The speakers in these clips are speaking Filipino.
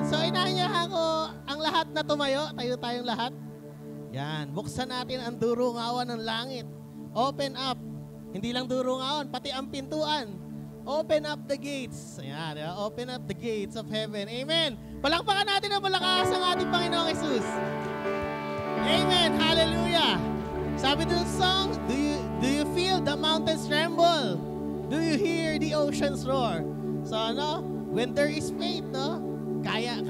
So, inaanyahan ko ang lahat na tumayo. Tayo tayong lahat. Yan. Buksan natin ang durungawan ng langit. Open up. Hindi lang durungawan, pati ang pintuan. Open up the gates. Ayan. Open up the gates of heaven. Amen. Palakpakan natin ang malakas ang ating Panginoong Jesus. Amen. Hallelujah. Sabi dun sa song, do you feel the mountains tremble? Do you hear the oceans roar? So when there is faith, kayang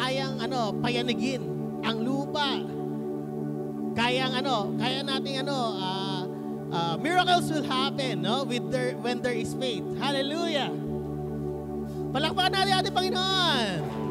payanigin ang lupa. Kaya nating miracles will happen, when there is faith. Hallelujah. Palakpakan natin ating Panginoon.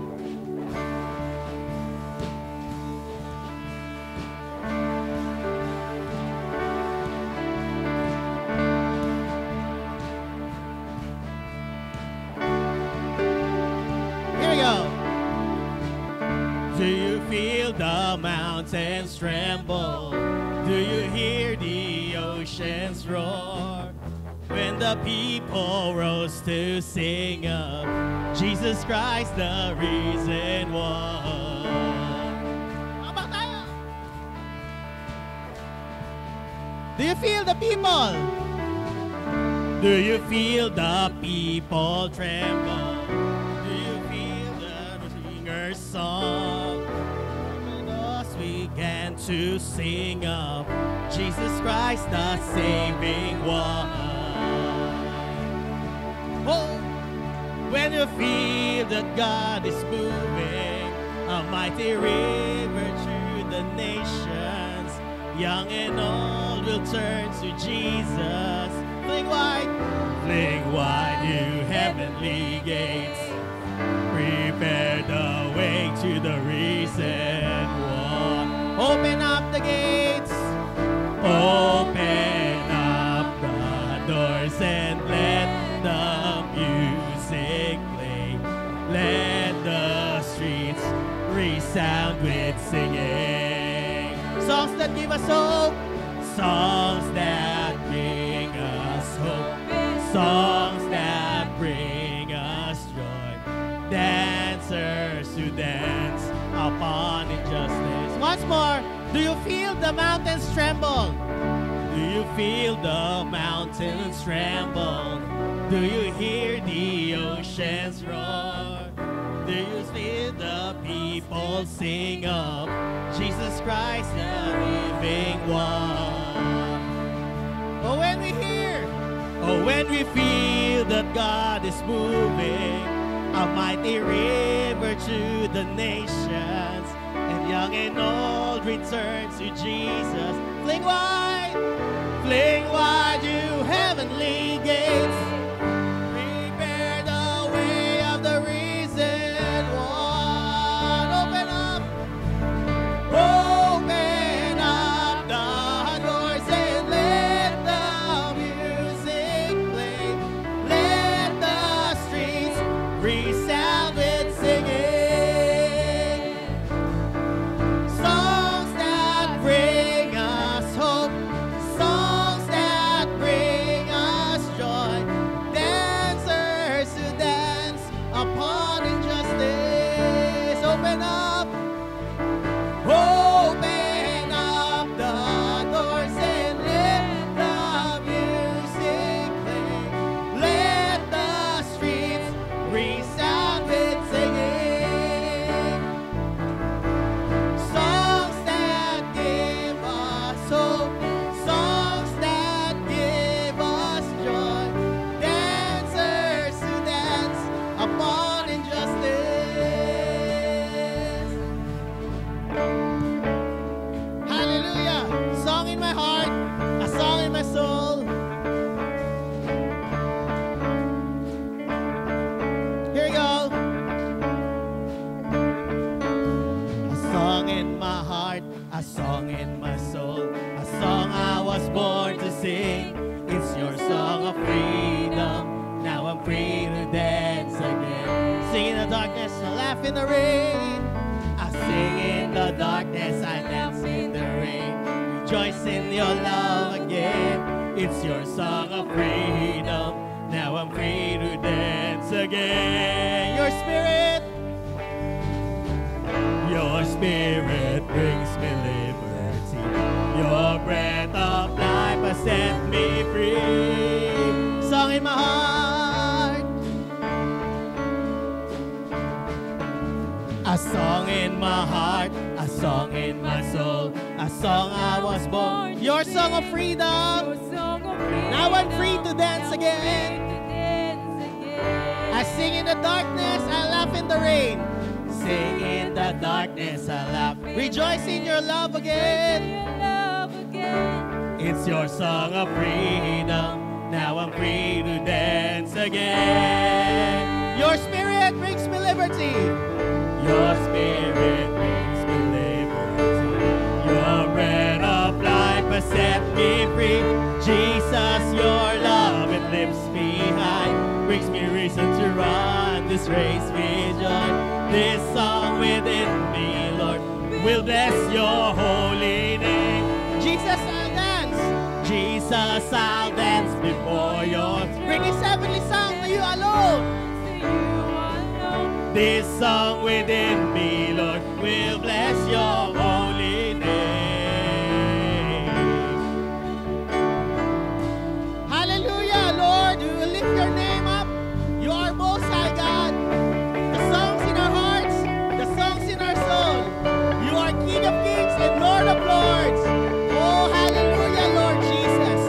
Do you feel the mountains tremble? Do you hear the oceans roar? When the people rose to sing of Jesus Christ, the risen one. Do you feel the people? Do you feel the people tremble? Do you feel the singer's song? Began to sing of Jesus Christ, the saving one. Oh, when you feel that God is moving, a mighty river through the nations, young and old will turn to Jesus. Fling wide, you heavenly gates, prepare the way to the risen one. Open up the gates, open up the doors, and let the music play. Let the streets resound with singing. Songs that give us hope, songs that bring us hope, songs that bring us joy. Dancers who dance upon injustice. Once more, do you feel the mountains tremble? Do you feel the mountains tremble? Do you hear the oceans roar? Do you feel the people sing of Jesus Christ, the living one? Oh, when we feel that God is moving, a mighty river to the nations, and young and old return to Jesus. Fling wide, you heavenly gates. Prepare the way of the risen one. Open up the doors and let the music play. Let the streets resound with singing. In the rain, I sing in the darkness, I dance in the rain. Rejoice in your love again. It's your song of freedom. Now I'm free to dance again. Your spirit Spirit brings me liberty. Your breath of life has set me free. Song in my heart, a song in my heart, a song in my soul, a song I was born. Your song of freedom. Now I'm free to dance again. I sing in the darkness, I laugh in the rain. Sing in the darkness, I laugh. Rejoice in your love again. It's your song of freedom. Now I'm free to dance again. Your Spirit brings me liberty. Your Spirit brings me liberty. Your bread of life has set me free. Jesus, your love, it lifts me high. Brings me reason to run this race with joy. This song within me, Lord, will bless your holy name. Jesus, I'll dance. Jesus, I'll dance before your throne. Bring this heavenly song to you alone. This song within me, Lord, will bless your holy name. Hallelujah, Lord, we will lift your name up. You are most high God. The songs in our hearts, the songs in our soul. You are King of kings and Lord of lords. Oh, hallelujah, Lord Jesus.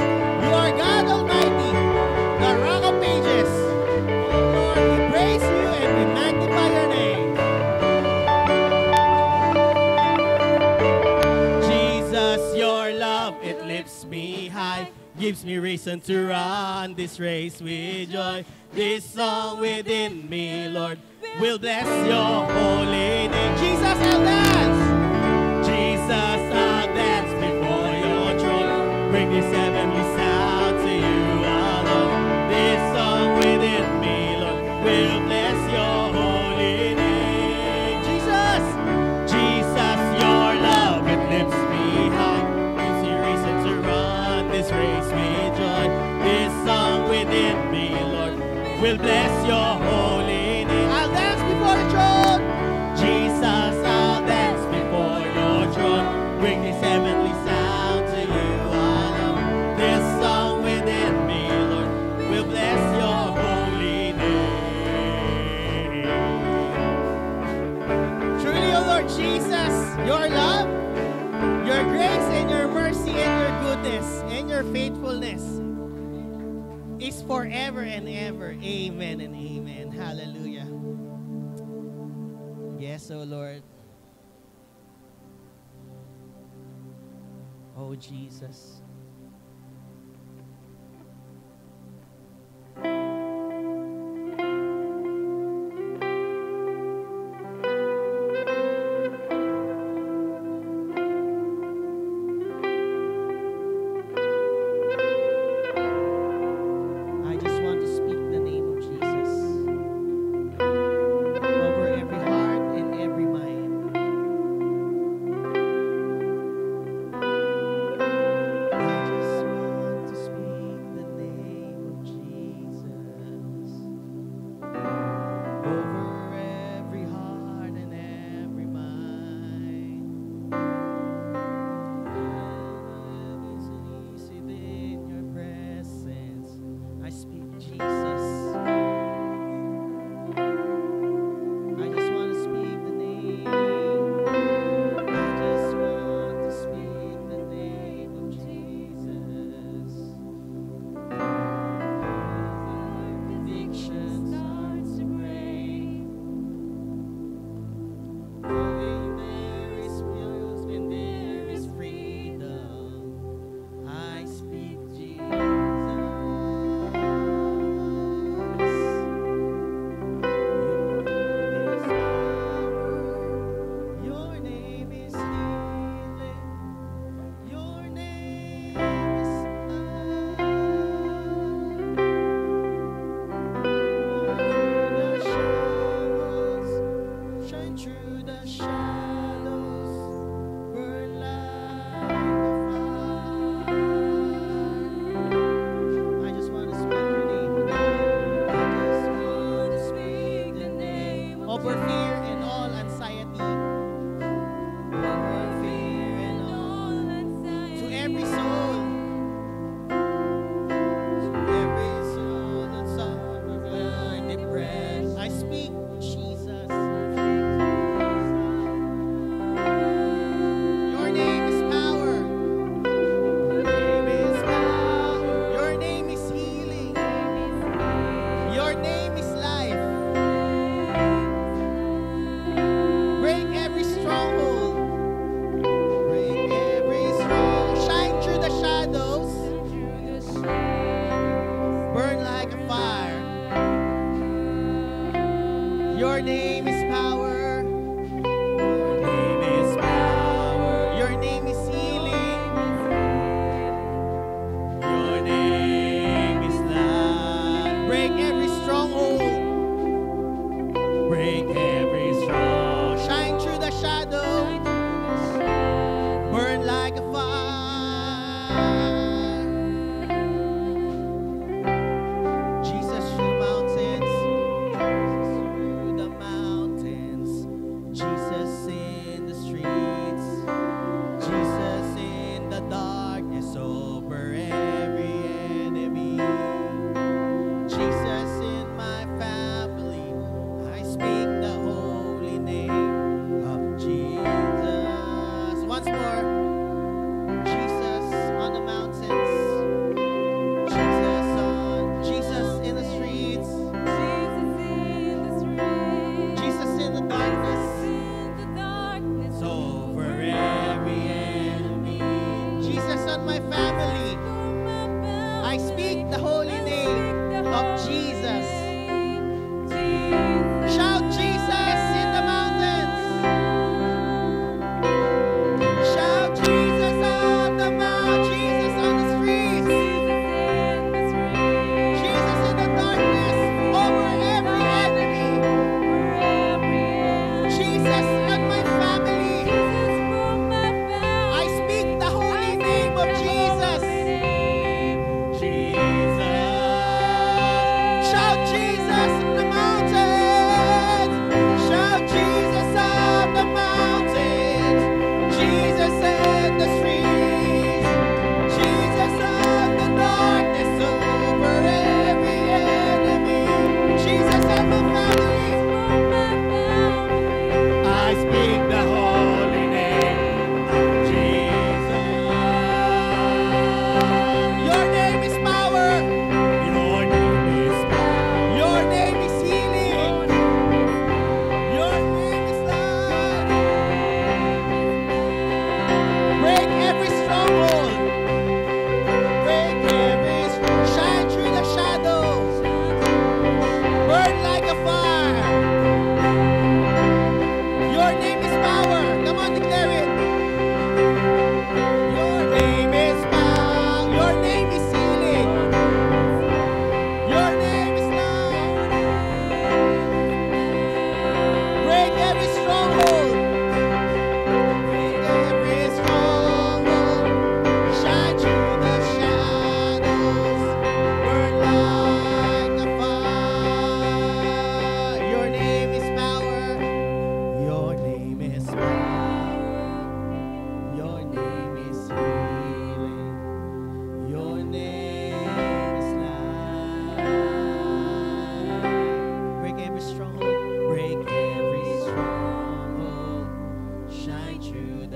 You are God Almighty, the Rock of Ages. Oh, Lord, we praise you and we magnify your name. Jesus, your love, it lifts me high. Gives me reason to run this race with joy. This song within me, Lord, will bless your holy name. Jesus, I'll dance. Jesus, I'll dance before your throne. Bring this heavenly sound to you alone. This song within me, Lord, will bless your holy name. Jesus, Jesus, your love, it lifts me high. Gives me reason to run this race with joy. This song within me, Lord, will bless your holy name. I'll dance before the throne. Jesus, I'll dance before your throne. Bring this heavenly sound to you alone. This song within me, Lord, will bless your holy name. Truly, O Lord Jesus, your love, your grace and your mercy and your goodness and your faithfulness is forever and ever. Amen and amen. Hallelujah. Yes, O Lord. Oh, Jesus. I just want to speak the name of Jesus over every heart and every mind.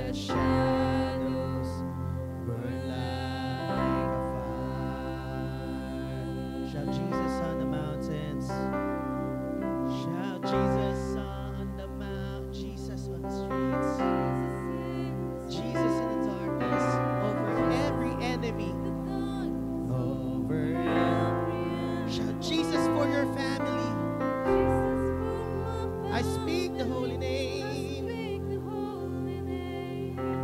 the shadows burn like a fire. Shout Jesus on the mountains. Shout Jesus on the mount. Jesus on the streets. Jesus in the darkness. Over every enemy. Over every. Shout Jesus for your family. I speak the holy name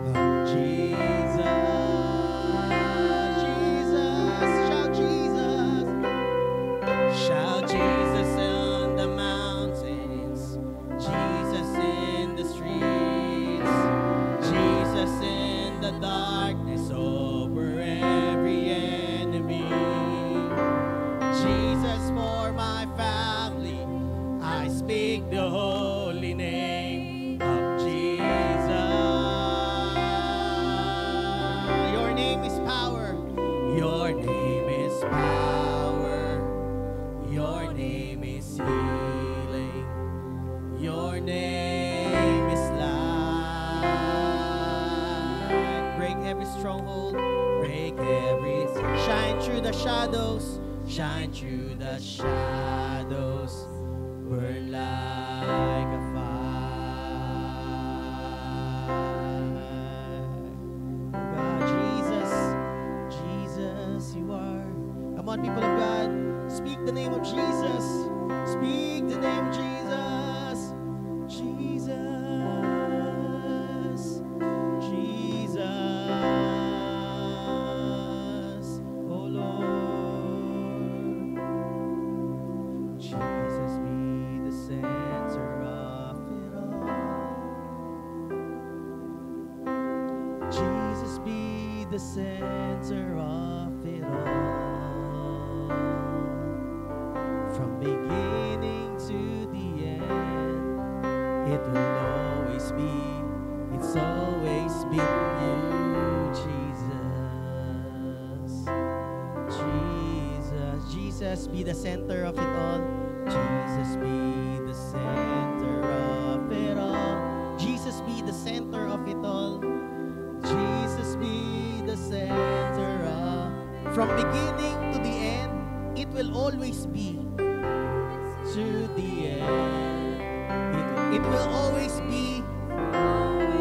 of Jesus. Jesus, shout Jesus. Shout Jesus on the mountains. Jesus in the streets. Jesus in the darkness over every enemy. Jesus for my family. I speak the holy name of Jesus. Your name is power. Your name is power. Your name is healing. Your name is light. Break every stronghold. Break every. Shine through the shadows. Shine through the shadows. Burn like a fire. God, Jesus, Jesus, you are. Come on, people of God, speak the name of Jesus. Speak the name of Jesus. Jesus, Jesus, oh Lord. Jesus be the center of it all. Jesus be the center of it all. From beginning to the end, it will always be, it's always been you, Jesus. Jesus, Jesus be the center of it all. Jesus be the center of it all. Jesus be the center of it all. Jesus be the center of. From beginning to the end, it will always be to the end. It will always be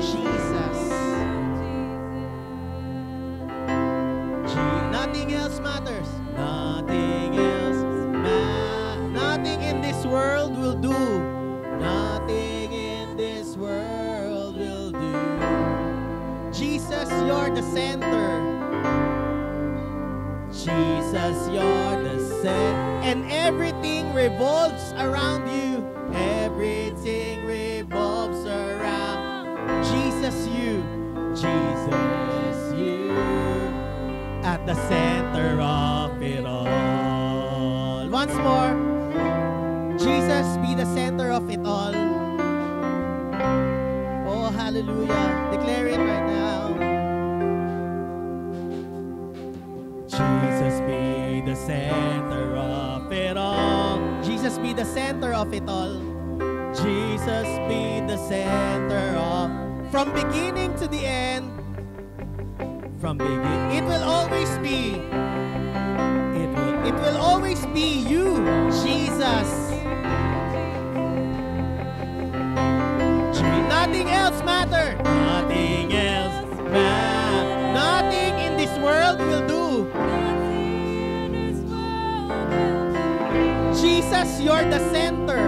Jesus. Nothing else matters. Nothing else nothing in this world will do. Nothing in this world will do. Jesus, you're the center. Jesus, you're the center. And everything revolves around you. Everything revolves around Jesus, you. Jesus, you. At the center of it all. Once more. Jesus be the center of it all. Oh, hallelujah. Declare it right now. Jesus be the center of it all. Jesus be the center of it all. Jesus be the center of. From beginning to the end. From beginning. It will always be. It will always be you, Jesus. Nothing else matters. Nothing else matters. Nothing in this world will do. Jesus, you're the center.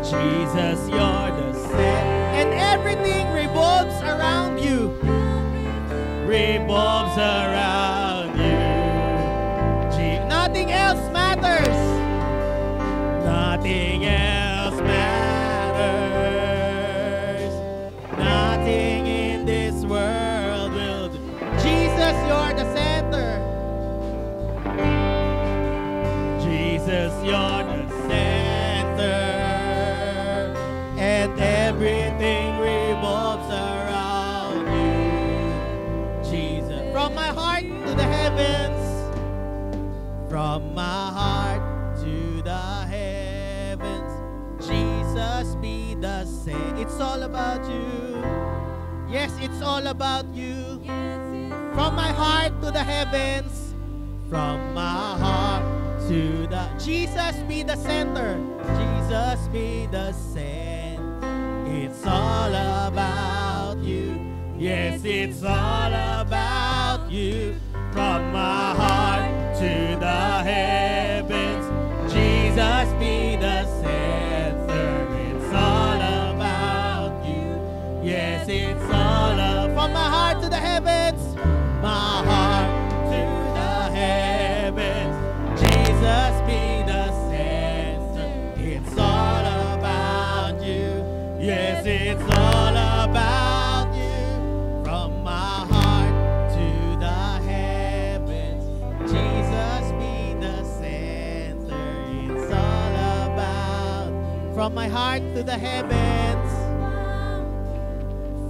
Jesus, you're the center. And everything revolves around you. Revolves around you. Nothing else matters. Nothing else matters. Nothing in this world will do. Jesus, you're the center. Jesus, you're the center. And everything revolves around you. Jesus. From my heart the center. It's all about you. Yes, it's all about you. From my heart to the heavens. From my heart to the... Jesus be the center. Jesus be the center. It's all about you. Yes, it's all about you. From my heart to the heavens. Jesus be the center. It's all about you. Yes, it's all about... From my heart to the heavens. My heart to the heavens. Jesus be the center. It's all about you. Yes, it's all about you. From my heart to the heavens. Jesus be the center. It's all about. From my heart to the heavens.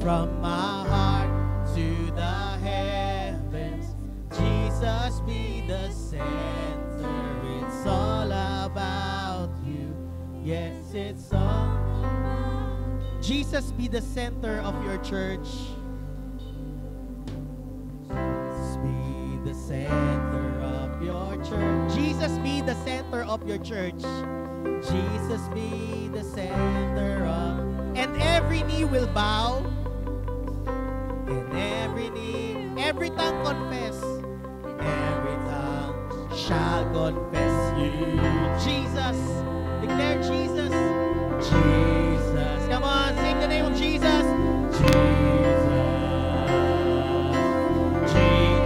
From my heart to the heavens. Jesus be the center. It's all about you. Yes, it's all. Jesus be the center of your church. Jesus be the center of your church. Jesus be the center of your church. Jesus be the center of. And every knee will bow. And every knee, every tongue confess. Every tongue shall confess you. Jesus. Declare Jesus. Jesus. Come on, sing the name of Jesus. Jesus.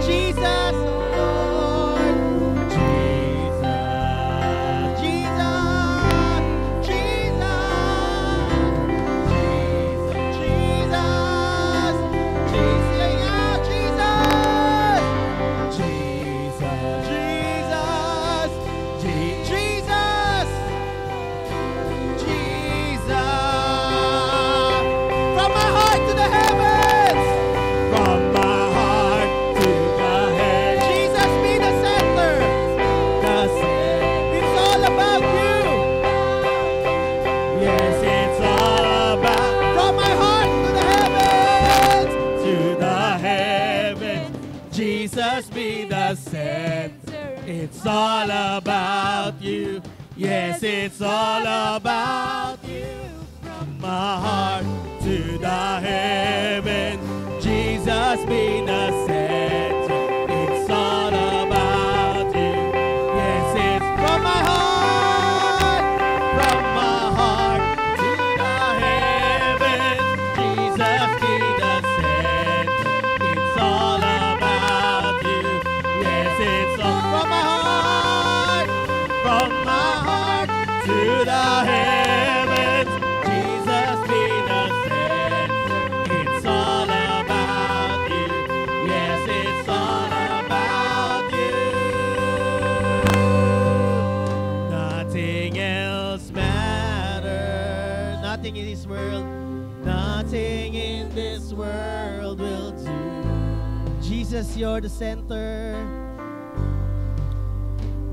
Jesus, Lord. Jesus. Jesus. Jesus. Jesus. Jesus be the center. It's all about you. Yes, it's all about you. From my heart to the heaven. Jesus be the center. It's all about you. Yes, it's from my heart. From my heart to the heaven. Jesus be the center. It's all about you. Yes, it's all from my heart. From my heart to the heavens. Jesus be the center. It's all about you. Yes, it's all about you. Nothing else matters. Nothing in this world. Nothing in this world will do. Jesus, you're the center.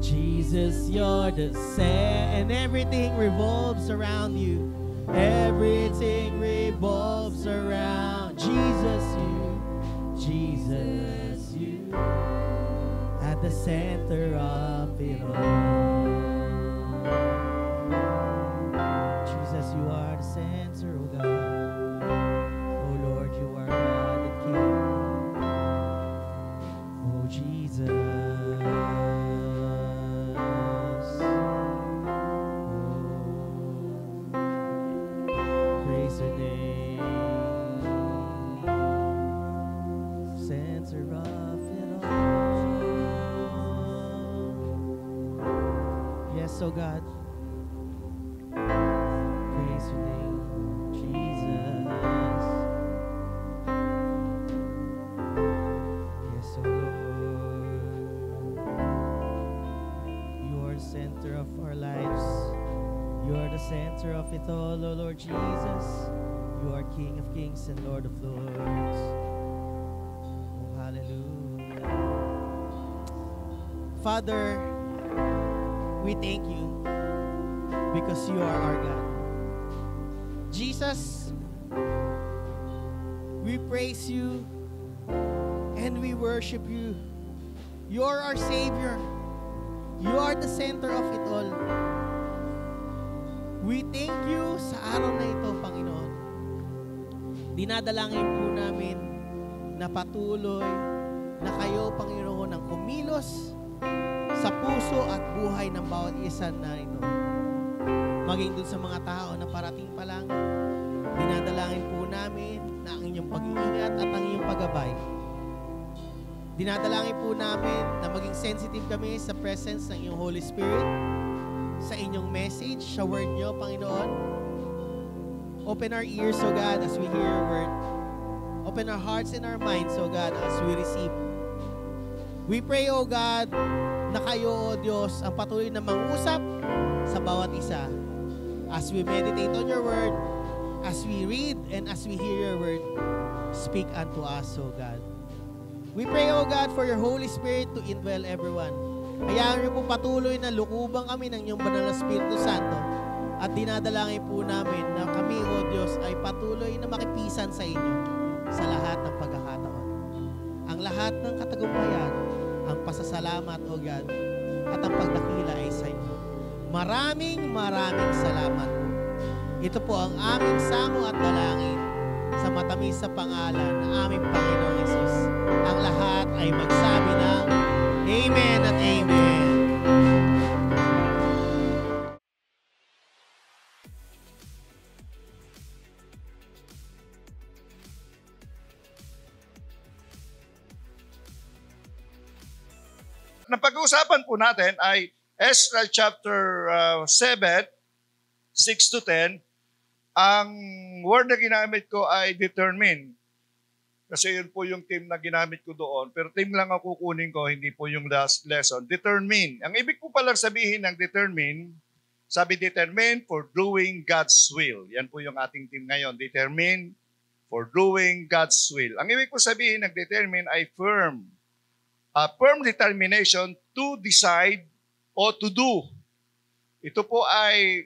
Jesus, you're the center. And everything revolves around you. Everything revolves around Jesus, you. Jesus, you. At the center of it all. Jesus, you are the center, oh God. Oh Lord, you are God and King. Oh Jesus. Praise your name. Center of it all. Yes, oh God. Praise your name, Jesus. Yes, oh Lord. You are the center of our lives. You are the center of it all, oh Lord Jesus. You are King of kings and Lord of lords. Oh, hallelujah. Father, we thank you because you are our God. Jesus, we praise you and we worship you. You are our Savior. You are the center of it all. We thank you sa araw na ito, Panginoon. Dinadalangin po namin na patuloy na kayo, Panginoon, ang kumilos sa puso at buhay ng bawat isa na ito. Maging dun sa mga tao na parating pa lang, dinadalangin po namin na ang inyong pag-iingat at ang inyong paggabay. Dinadalangin po namin na maging sensitive kami sa presence ng iyong Holy Spirit, sa inyong message, sa word nyo, Panginoon. Open our ears, O God, as we hear your word. Open our hearts and our minds, O God, as we receive. We pray, O God, na kayo, O Diyos, ang patuloy na mangusap sa bawat isa. As we meditate on your word, as we read and as we hear your word, speak unto us, O God. We pray, O God, for your Holy Spirit to indwell everyone. Hayaan niyo po patuloy na lukubang kami ng iyong banal na Espiritu Santo at dinadalangin po namin na kami, O Diyos, ay patuloy na makipisan sa inyo sa lahat ng pagkakataon. Ang lahat ng katagumpayan, ang pasasalamat, O God, at ang pagdakila ay sa inyo. Maraming salamat po. Ito po ang aming sango at dalangin sa matamis sa pangalan ng aming Panginoong Hesus. Ang lahat ay magsabi ng Amen at Amen. Na pag-uusapan po natin ay Ezra chapter 7, 6 to 10. Ang word na ginamit ko ay determine. Kasi yun po yung team na ginamit ko doon. Pero team lang ang kukunin ko, hindi po yung last lesson. Determine. Ang ibig po palang sabihin ng determine, sabi determine for doing God's will. Yan po yung ating team ngayon. Determine for doing God's will. Ang ibig po sabihin ng determine ay firm. A firm determination to decide o to do. Ito po ay,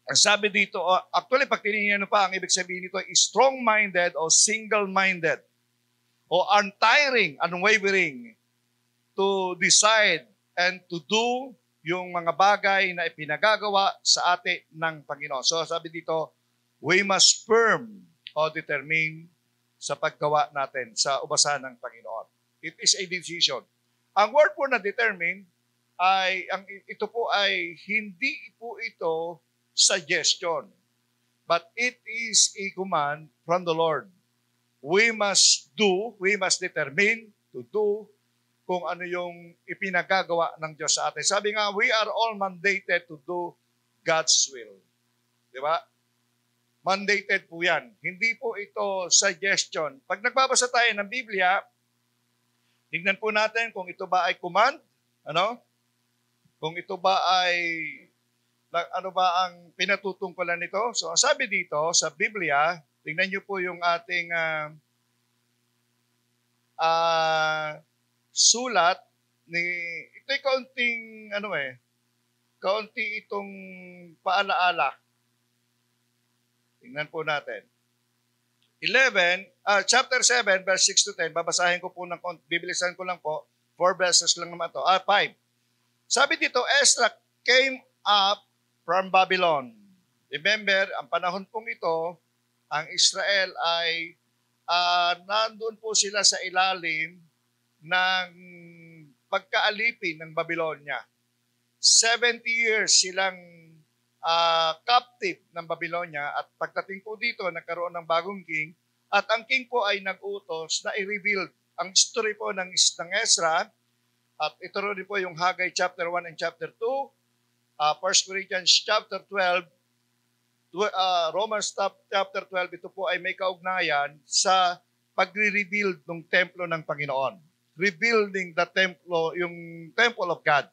ang sabi dito, actually pag tinignan pa, ang ibig sabihin nito ay strong-minded o single-minded o untiring, unwavering to decide and to do yung mga bagay na ipinagagawa sa atin ng Panginoon. So sabi dito, we must firm o determine sa paggawa natin sa ubasan ng Panginoon. It is a decision. Ang word po na determine ay ito po ay hindi po ito suggestion, but it is a command from the Lord. We must do, we must determine to do kung ano yung ipinagagawa ng Diyos sa atin. Sabi nga, we are all mandated to do God's will. Di ba? Mandated po yan. Hindi po ito suggestion. Pag nagbabasa tayo ng Biblia, tingnan po natin kung ito ba ay command, ano? Kung ito ba ay, ano ba ang pinatutungkulan nito? So, ang sabi dito sa Biblia, tingnan niyo po yung ating sulat ni, ito'y kaunting, kaunti itong paalaala. Tingnan po natin. Chapter 7, verse 6 to 10, babasahin ko po bibilisan ko lang po, 4 verses lang naman to. 5. Sabi dito, Ezra came up from Babylon. Remember, ang panahon pong ito, ang Israel ay nandun po sila sa ilalim ng pagkaalipin ng Babylonia. 70 years silang captive ng Babylonia at pagdating po dito, nagkaroon ng bagong king at ang king po ay nag-utos na i-reveal ang story po ng Ezra at ito rin po yung Haggai chapter 1 and chapter 2, 1 Corinthians chapter 12, Romans chapter 12, ito po ay may kaugnayan sa pagre-rebuild ng templo ng Panginoon. Rebuilding the temple, yung temple of God.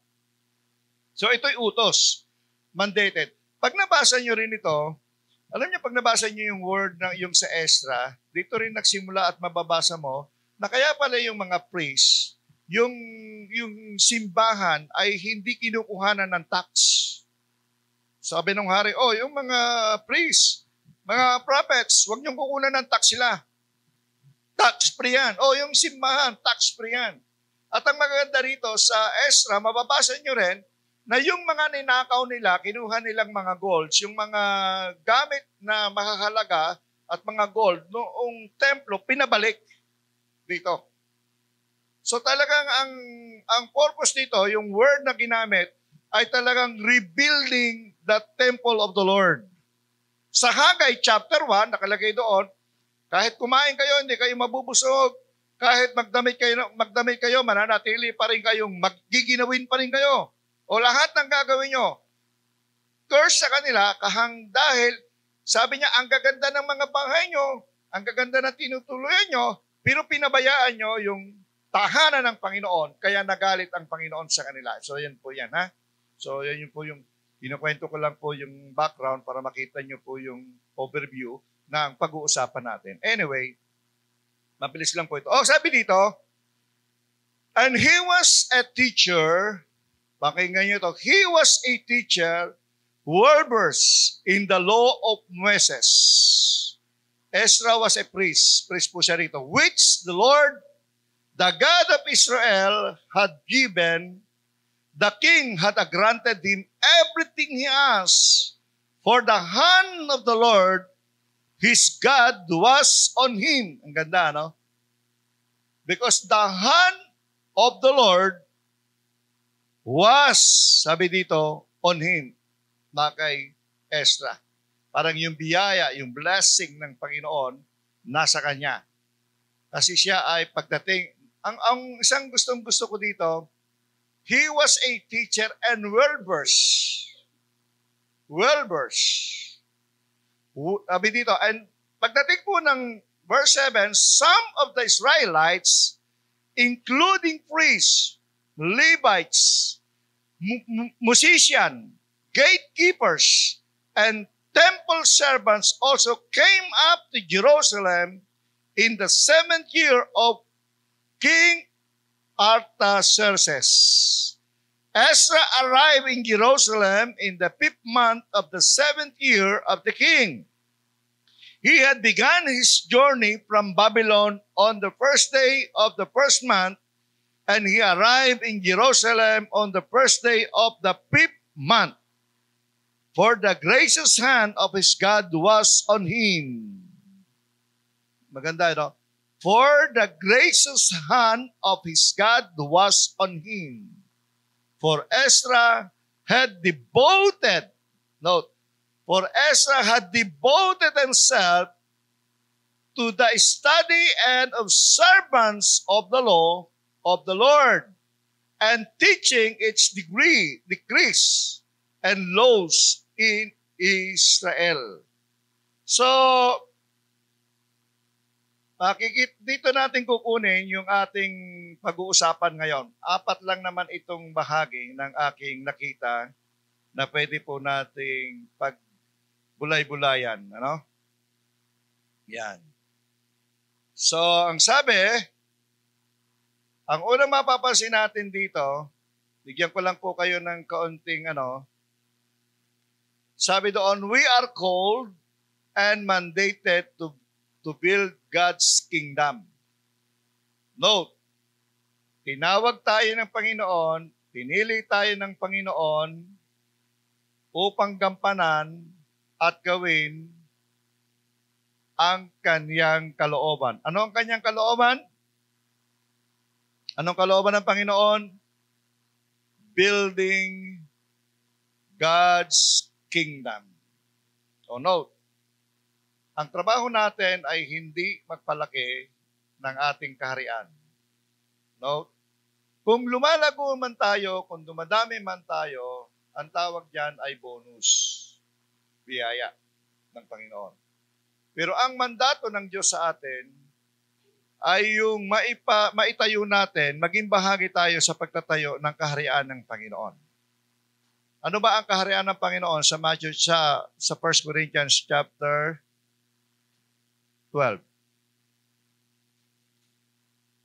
So ito'y utos, mandated. Pag nabasa nyo rin ito, alam niyo, pag nabasa nyo yung word na yung sa Ezra, dito rin nagsimula at mababasa mo, na kaya pala yung mga priests, yung simbahan ay hindi kinukuhanan ng tax. Sabi ng hari, yung mga priests, Mga prophets, huwag niyong kukunan ng tax sila. Tax free yan. O yung simbahan, tax free yan. At ang maganda rito sa Ezra, mababasa niyo rin na yung mga ninakaw nila, kinuha nilang mga golds, yung mga gamit na makakalaga at mga gold noong templo, pinabalik dito. So talagang ang purpose dito, yung word na ginamit, ay talagang rebuilding the temple of the Lord. Sa Haggai chapter 1, nakalagay doon, kahit kumain kayo, hindi kayo mabubusog. Kahit magdamit kayo, mananatili pa rin kayong magiginawin pa rin kayo. O lahat ng gagawin nyo, curse sa kanila dahil sabi niya, ang gaganda ng mga bahay nyo, ang gaganda ng tinutuluyan nyo, pero pinabayaan nyo yung tahanan ng Panginoon, kaya nagalit ang Panginoon sa kanila. So yan po yan, ha? So yan po yung, kinukwento ko lang po yung background para makita nyo po yung overview ng pag-uusapan natin. Anyway, mabilis lang po ito. Sabi dito, and he was a teacher, pakinggan nyo ito, he was a teacher well-versed in the law of Moses. Ezra was a priest po siya rito, which the Lord, the God of Israel, had given. The king had granted him everything he asked, for the hand of the Lord, his God, was on him. Ang ganda, no? Because the hand of the Lord was, sabi dito, on him, na kay Ezra. Parang yung biyaya, yung blessing ng Panginoon, nasa kanya. Kasi siya ay pagdating, ang isang gusto ko dito, he was a teacher and well-versed. Well-versed. Sabi dito, and pagdating po ng verse 7, some of the Israelites, including priests, Levites, musicians, gatekeepers, and temple servants also came up to Jerusalem in the 7th year of King Artaxerxes. Ezra arrived in Jerusalem in the 5th month of the 7th year of the king. He had begun his journey from Babylon on the first day of the 1st month, and he arrived in Jerusalem on the 1st day of the 5th month. For the gracious hand of his God was on him. Maganda ito. For the gracious hand of his God was on him. For Ezra had devoted, note, for Ezra had devoted himself to the study and observance of the law of the Lord, and teaching its decrees and laws in Israel. So, dito natin kukunin yung ating pag-uusapan ngayon. 4 lang naman itong bahagi ng aking nakita na pwede po nating pagbulay-bulayan. Ano? Yan. So, ang sabi, ang unang mapapansin natin dito, bigyan ko lang po kayo ng kaunting sabi doon, we are called and mandated to build God's kingdom. Note, tinawag tayo ng Panginoon, pinili tayo ng Panginoon upang gampanan at gawin ang kanyang kalooban. Ano ang kanyang kalooban? Anong kalooban ng Panginoon? Building God's kingdom. So note, ang trabaho natin ay hindi magpalaki ng ating kaharian. Note, kung lumalago man tayo, kung dumadami man tayo, ang tawag diyan ay bonus, biyaya ng Panginoon. Pero ang mandato ng Diyos sa atin ay yung maitayo natin, maging bahagi tayo sa pagtatayo ng kaharian ng Panginoon. Ano ba ang kaharian ng Panginoon sa 1 Corinthians chapter 12?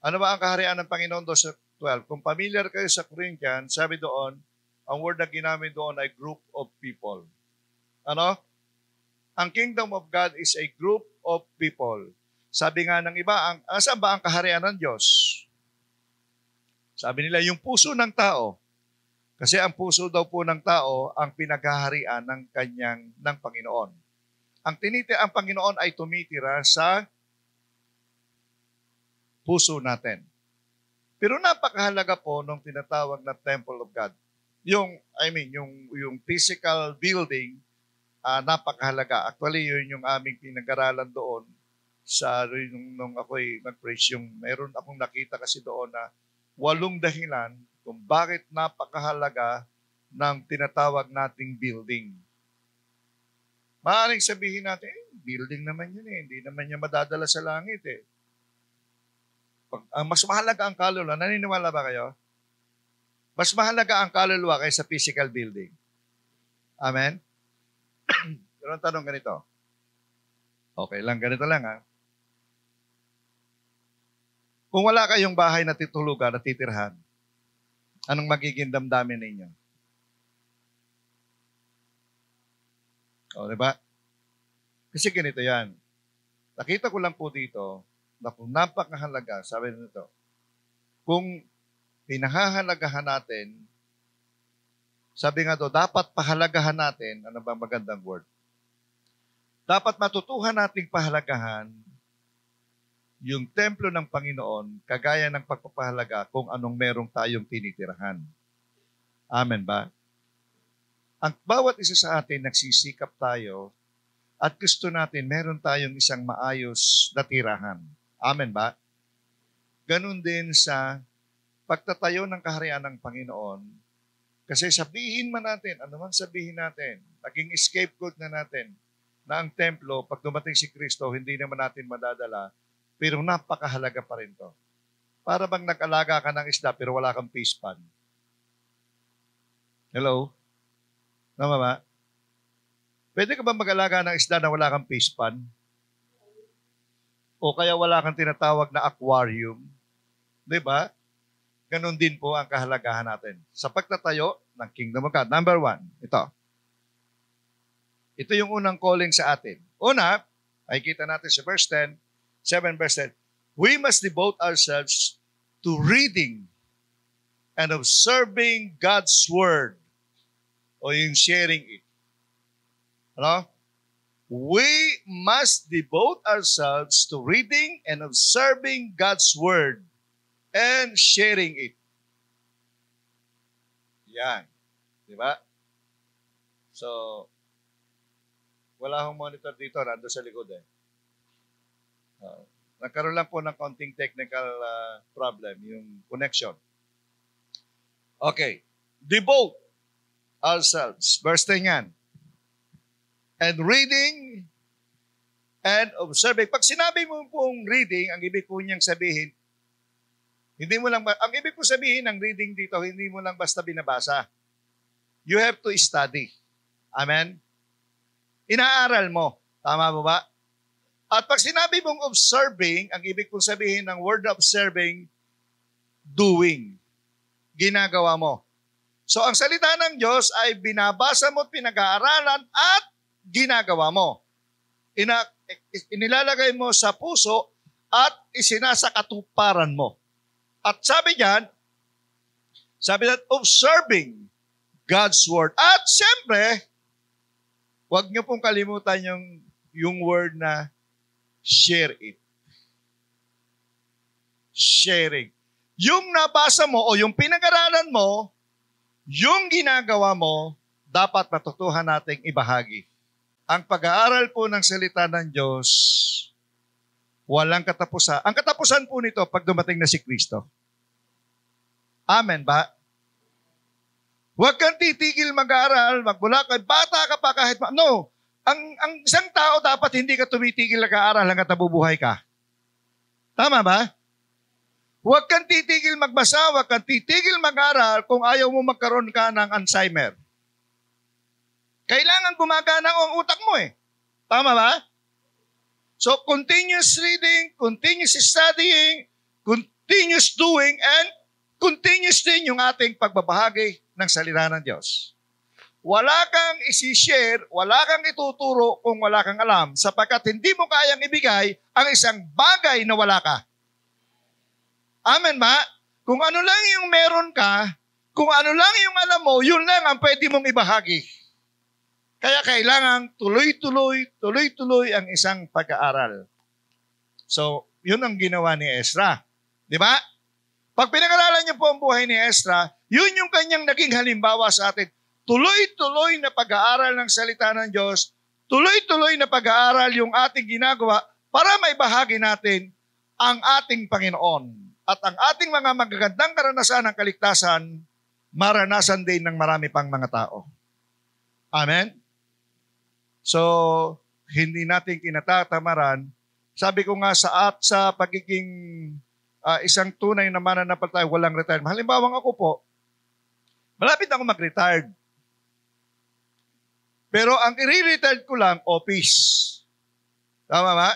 Ano ba ang kaharian ng Panginoon doon sa 12? Kung familiar kayo sa Corinthians, sabi doon, ang word na ginamit doon ay group of people. Ano? Ang kingdom of God is a group of people. Sabi nga ng iba, saan ba ang kaharian ng Diyos? Sabi nila, yung puso ng tao. Kasi ang puso daw po ng tao ang pinaghaharian ng Panginoon. Ang Panginoon ay tumitira sa puso natin. Pero napakahalaga po nung tinatawag na Temple of God. Yung physical building, napakahalaga. Actually, yun yung aming pinag-aralan doon nung ako'y nag-preach. Meron akong nakita kasi doon na 8 dahilan kung bakit napakahalaga ng tinatawag nating building. Maaaring sabihin natin, building naman yun hindi naman niya madadala sa langit Mas mahalaga ang kaluluwa. Naniniwala ba kayo? Mas mahalaga ang kaluluwa kaysa physical building. Amen? Pero ang tanong ganito. Okay lang, ganito lang Kung wala kayong bahay na titulugan, na titirhan, anong magiging damdamin ninyo? O, diba? Kasi ganito yan. Nakita ko lang po dito na kung napakahalaga, sabi nito, kung pinahahalagahan natin, sabi nga dapat pahalagahan natin, ano ba magandang word? Dapat matutuhan nating pahalagahan yung templo ng Panginoon, kagaya ng pagpapahalaga kung anong merong tayong tinitirahan. Amen ba? Ang bawat isa sa atin, nagsisikap tayo at gusto natin meron tayong isang maayos na tirahan. Amen ba? Ganun din sa pagtatayo ng kaharian ng Panginoon. Kasi sabihin man natin, ano man sabihin natin, naging scapegoat na natin na ang templo, pag dumating si Kristo, hindi naman natin madadala, pero napakahalaga pa rin to. Para bang nag-alaga ka ng isda pero wala kang fish pan. Hello? Tama ba? Pwede ka ba mag-alaga ng isda na wala kang fish pan? O kaya wala kang tinatawag na aquarium? Diba? Ganon din po ang kahalagahan natin. Sa pagtatayo ng Kingdom of God. Number 1, ito. Ito yung unang calling sa atin. Una, ay kita natin sa verse 10, 7 verse 10. We must devote ourselves to reading and observing God's Word. O yung sharing it. Ano? We must devote ourselves to reading and observing God's Word and sharing it. Yan. Diba? So, wala akong monitor dito. Nando sa likod nagkaroon lang po ng konting technical problem, yung connection. Okay. Devote ourselves. Verse 10 yan. And reading and observing. Pag sinabi mo pong reading, ang ibig po niyang sabihin, ang ibig po sabihin ng reading dito, hindi mo lang basta binabasa. You have to study. Amen? Inaaral mo. Tama ba? At pag sinabi mong observing, ang ibig pong sabihin ng word observing, doing. Ginagawa mo. So, ang salita ng Diyos ay binabasa mo at pinag-aaralan at ginagawa mo. Inilalagay mo sa puso at isinasakatuparan mo. At sabi niyan, observing God's Word. At siyempre, huwag niyo pong kalimutan yung word na share it. Sharing. Yung nabasa mo o yung pinag-aralan mo, yung ginagawa mo, dapat matutuhan nating ibahagi. Ang pag-aaral po ng salita ng Diyos, walang katapusan. Ang katapusan po nito pag dumating na si Kristo. Amen ba? Huwag kang titigil mag-aaral, magbula ka, bata ka pa kahit no. Ang isang tao dapat hindi ka tumitigil nag-aaral hanggang nabubuhay ka. Tama ba? Huwag kang titigil magbasa, huwag kang titigil mag-aral kung ayaw mo magkaroon ka ng Alzheimer. Kailangan gumagana ang utak mo Tama ba? So, continuous reading, continuous studying, continuous doing, and continuous din yung ating pagbabahagi ng salita ng Diyos. wala kang isi-share, wala kang ituturo kung wala kang alam, sapagkat hindi mo kayang ibigay ang isang bagay na wala ka. Amen ba? Kung ano lang yung meron ka, kung ano lang yung alam mo, yun lang ang pwede mong ibahagi. Kaya kailangan tuloy-tuloy ang isang pag-aaral. So, yun ang ginawa ni Ezra. Di ba? Pag pinag-aralan niyo po ang buhay ni Ezra, yun yung kanyang naging halimbawa sa atin. Tuloy-tuloy na pag-aaral ng salita ng Diyos, tuloy-tuloy na pag-aaral yung ating ginagawa para maibahagi natin ang ating Panginoon. At ang ating mga magagandang karanasan ng kaligtasan, maranasan din ng marami pang mga tao. Amen? So, hindi natin kinatatamaran. Sabi ko nga sa pagiging isang tunay na mananampalataya, walang retirement. Halimbawa ako po, malapit ako mag-retired. Pero ang i-retired ko lang, office. Tama ba?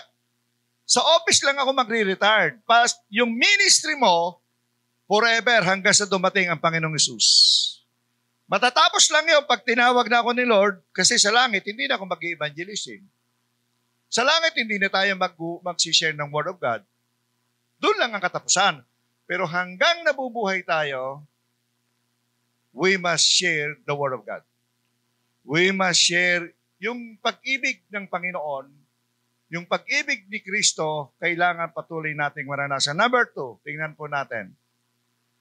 Sa office lang ako magre-retired. Yung ministry mo, forever hanggang sa dumating ang Panginoong Hesus. Matatapos lang yun pag tinawag na ako ni Lord, kasi sa langit, hindi na ako mag-evangelism. Sa langit, hindi na tayo mag-share ng Word of God. Doon lang ang katapusan. Pero hanggang nabubuhay tayo, we must share the Word of God. We must share yung pag-ibig ng Panginoon, yung pag-ibig ni Kristo, kailangan patuloy nating maranasan. Number 2, tingnan po natin.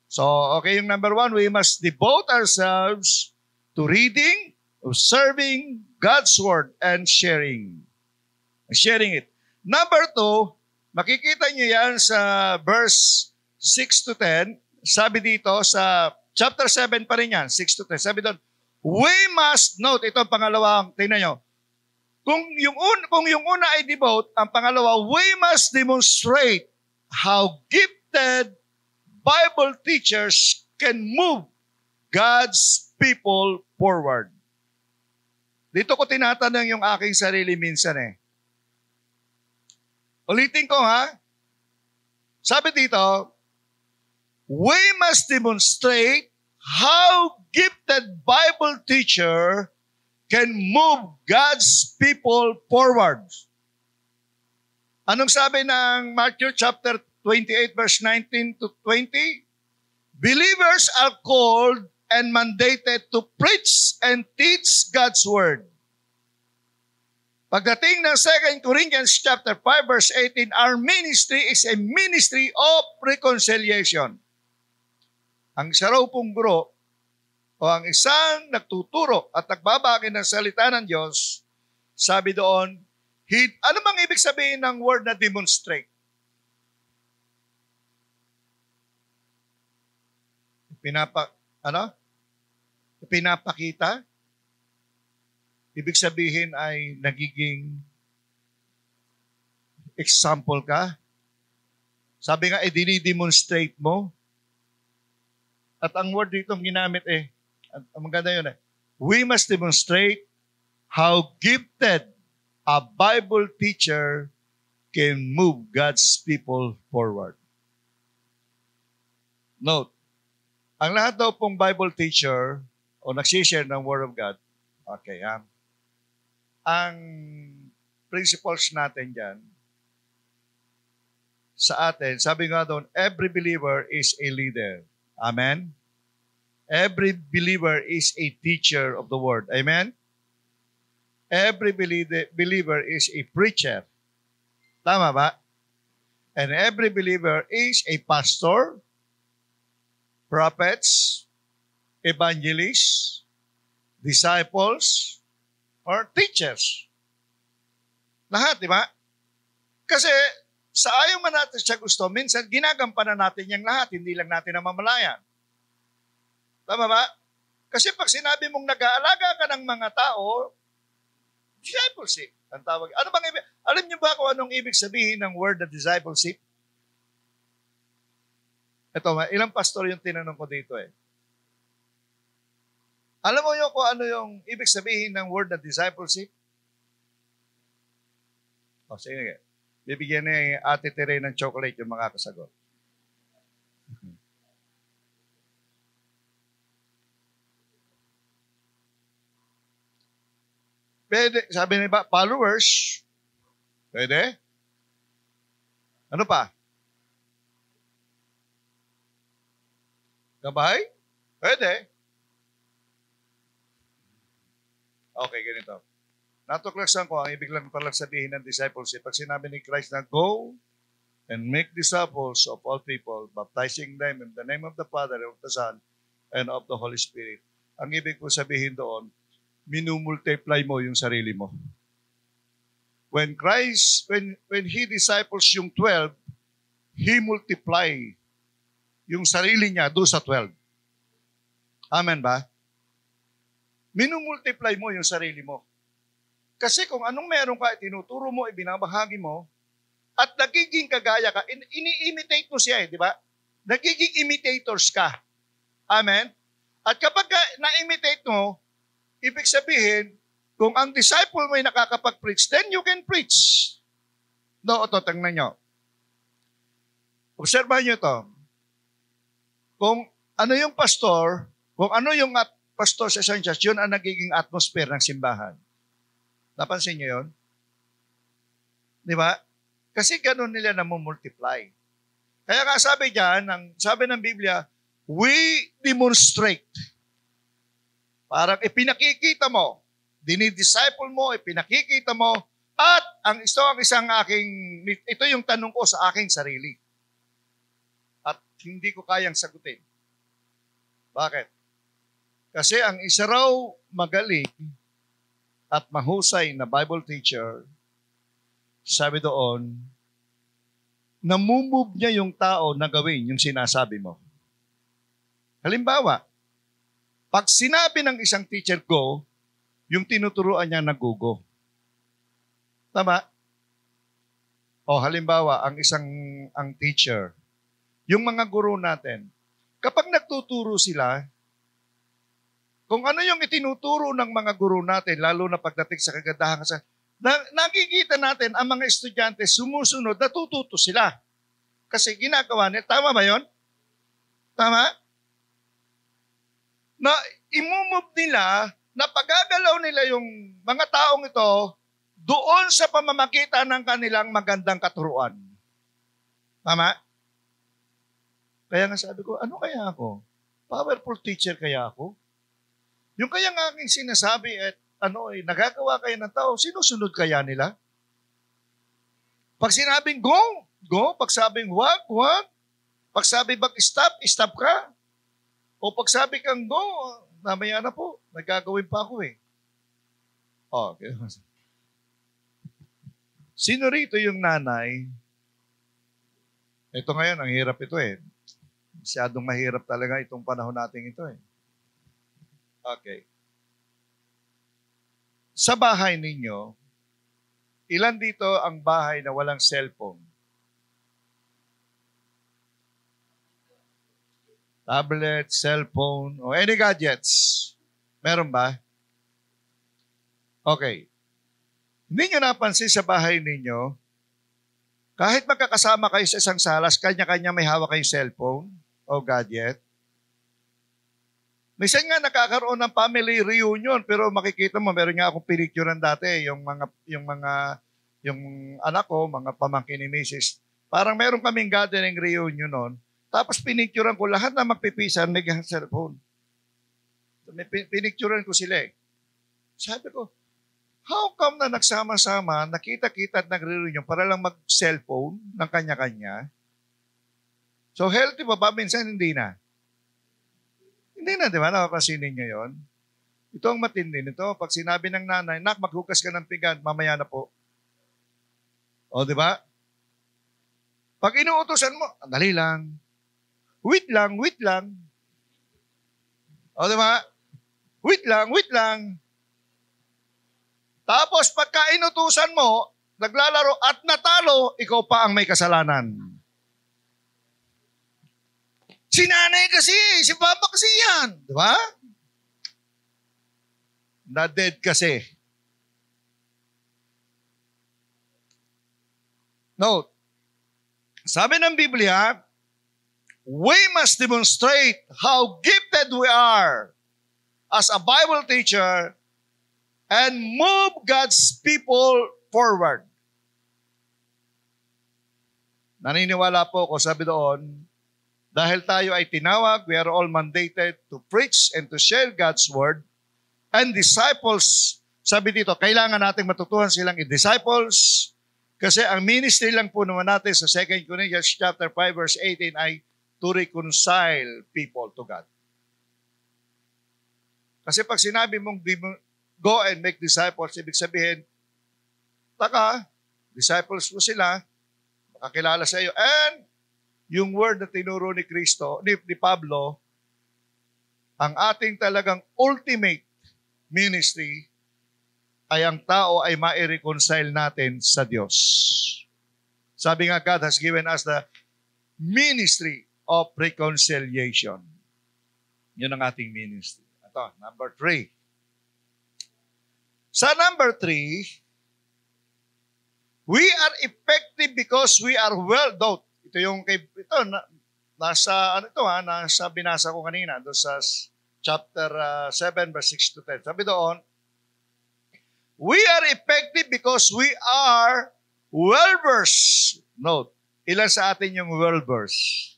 So, okay, yung number 1, we must devote ourselves to reading, observing God's Word, and sharing it. Number 2, makikita niyo yan sa verse 6 to 10. Sabi dito sa chapter 7 pa rin yan, 6 to 10. Sabi doon, we must note, ito ang pangalawang, tingnan nyo. Kung yung una ay devote, ang pangalawa, we must demonstrate how gifted Bible teachers can move God's people forward. Dito ko tinatanong yung aking sarili minsan eh. Ulitin ko ha. Sabi dito, we must demonstrate how gifted Bible teacher can move God's people forward. Anong sabi ng Matthew chapter 28 verse 19 to 20? Believers are called and mandated to preach and teach God's Word. Pagdating ng 2 Corinthians chapter 5 verse 18, our ministry is a ministry of reconciliation. Ang isa raw pong guro o ang isang nagtuturo at nagbabahagi ng salita ng Diyos, sabi doon, ano bang ibig sabihin ng word na demonstrate? Pinapakita? Ibig sabihin ay nagiging example ka? Sabi nga, dinidemonstrate mo? At ang word dito ginamit ang maganda yun we must demonstrate how gifted a Bible teacher can move God's people forward. Note, ang lahat daw pong Bible teacher o nagsishare ng Word of God, okay, ang principles natin dyan, sa atin, sabi nga doon, every believer is a leader. Amen? Every believer is a teacher of the Word. Amen? Every believer is a preacher. Tama ba? And every believer is a pastor, prophets, evangelists, disciples, or teachers. Lahat, di ba? Kasi sa ayaw man natin siya gusto, minsan ginagampanan natin yung lahat, hindi lang natin namamalayan. Tama ba? Kasi pag sinabi mong nag-aalaga ka ng mga tao, discipleship ang tawag. Ano bang alam niyo ba kung anong ibig sabihin ng word na discipleship? Ito, ilang pastor yung tinanong ko dito Alam mo yun kung ano yung ibig sabihin ng word na discipleship? O, sige. Bibigyan ni Ate Tere ng chocolate yung mga kasagot. Pwede, sabi niba, followers. Pwede. Ano pa? Gabay? Pwede. Okay, ganito. Natuklasan ko, ang ibig lang palang sabihin ng discipleship, pag sinabi ni Christ na, go and make disciples of all people, baptizing them in the name of the Father, of the Son, and of the Holy Spirit. Ang ibig ko sabihin doon, minumultiply mo yung sarili mo. When Christ, when He disciples yung 12, He multiply yung sarili niya doon sa 12. Amen ba? Minumultiply mo yung sarili mo. Kasi kung anong meron ka, tinuturo mo, ibinabahagi mo, at nagiging kagaya ka, ini-imitate mo siya di ba? Nagiging imitators ka. Amen? At kapag na-imitate mo, ibig sabihin, kung ang disciple mo ay nakakapag-preach, then you can preach. No, ito, tingnan nyo. Obserbahan nyo ito. Kung ano yung pastor, kung ano yung pastor sa isang church, yun ang nagiging atmosphere ng simbahan. Napansin nyo yun? Di ba? Kasi ganun nila namumultiply. Kaya nga sabi dyan, sabi ng Biblia, we demonstrate. Parang ipinakikita mo, dinidisciple mo, ipinakikita mo, at ito yung tanong ko sa aking sarili. At hindi ko kayang sagutin. Bakit? Kasi ang isa raw magaling at mahusay na Bible teacher, sabi doon, namumove niya yung tao na gawin yung sinasabi mo. Halimbawa, pag sinabi ng isang teacher go, yung tinuturuan niya nagugo. Tama? O halimbawa, ang teacher, yung mga guro natin, kapag nagtuturo sila, kung ano yung itinuturo ng mga guro natin, lalo na pagdating sa kagandahan, nakikita natin ang mga estudyante sumusunod, natututo sila. Kasi ginagawa nila. Tama ba yon? Tama? Na imumove nila, na pagagalaw nila yung mga taong ito doon sa pamamagitan ng kanilang magandang katuruan. Tama? Kaya nga sabi ko, ano kaya ako? Powerful teacher kaya ako? Yung kaya nga aking sinasabi at nagagawa kayo ng tao, sinusunod kaya nila? Pag sinabing go, go. Pag sabing wag, wag. Pag sabi stop, stop ka. O pag sabi kang go, namaya na po, nagagawin pa ako eh. Okay. Sino rito yung nanay? Ito ngayon, ang hirap ito eh. Masyadong mahirap talaga itong panahon natin ito eh. Okay. Sa bahay ninyo, ilan dito ang bahay na walang cellphone? Tablet, cellphone, o any gadgets? Meron ba? Okay. Hindi nyo napansin sa bahay ninyo, kahit magkakasama kayo sa isang salas, kanya-kanya may hawak kayong cellphone o gadget. Minsan nga nakakaroon ng family reunion, pero makikita mo, meron nga akong pinicturean dati, yung anak ko, mga pamangkin ni Mrs. Parang meron kaming gathering reunion noon. Tapos pinicturean ko, lahat na magpipisan, may cellphone. Pinicturean ko sila eh. Sabi ko, how come na nagsama-sama, nakita-kita at nagre-reunion para lang mag-cellphone ng kanya-kanya? So healthy ba ba? Minsan hindi na. Hindi na, di ba? Nakapasinin nyo yun. Ito ang matindi nito. Pag sinabi ng nanay, nak, maghugas ka ng pinggan, mamaya na po. O, di ba? Pag inuutosan mo, dali lang. Wait lang, wait lang. O, di ba? Wait lang, wait lang. Tapos, pagka inutusan mo, naglalaro at natalo, ikaw pa ang may kasalanan. Si nanay kasi, si papa kasi yan. Di ba? Na-dead kasi. Note, sabi ng Biblia, we must demonstrate how gifted we are as a Bible teacher and move God's people forward. Naniniwala po ako, sabi doon, dahil tayo ay tinawag, we are all mandated to preach and to share God's word. And disciples, sabi dito, kailangan nating matutuhan silang i-disciples kasi ang ministry lang po naman natin sa 2 Corinthians chapter 5 verse 18 ay to reconcile people to God. Kasi pag sinabi mong go and make disciples, ibig sabihin, disciples mo sila, makakilala sa iyo. And yung word na tinuro ni Kristo, ni Pablo, ang ating talagang ultimate ministry ay ang tao ay ma-reconcile natin sa Diyos. Sabi nga, God has given us the ministry of reconciliation. Yun ang ating ministry. Ito, number 3. Sa number 3, we are effective because we are well taught. Ito yung nasa binasa ko kanina doon sa chapter 7 verse 6 to 10. Sabi doon, we are effective because we are well-versed. Note, ilan sa atin yung well-versed?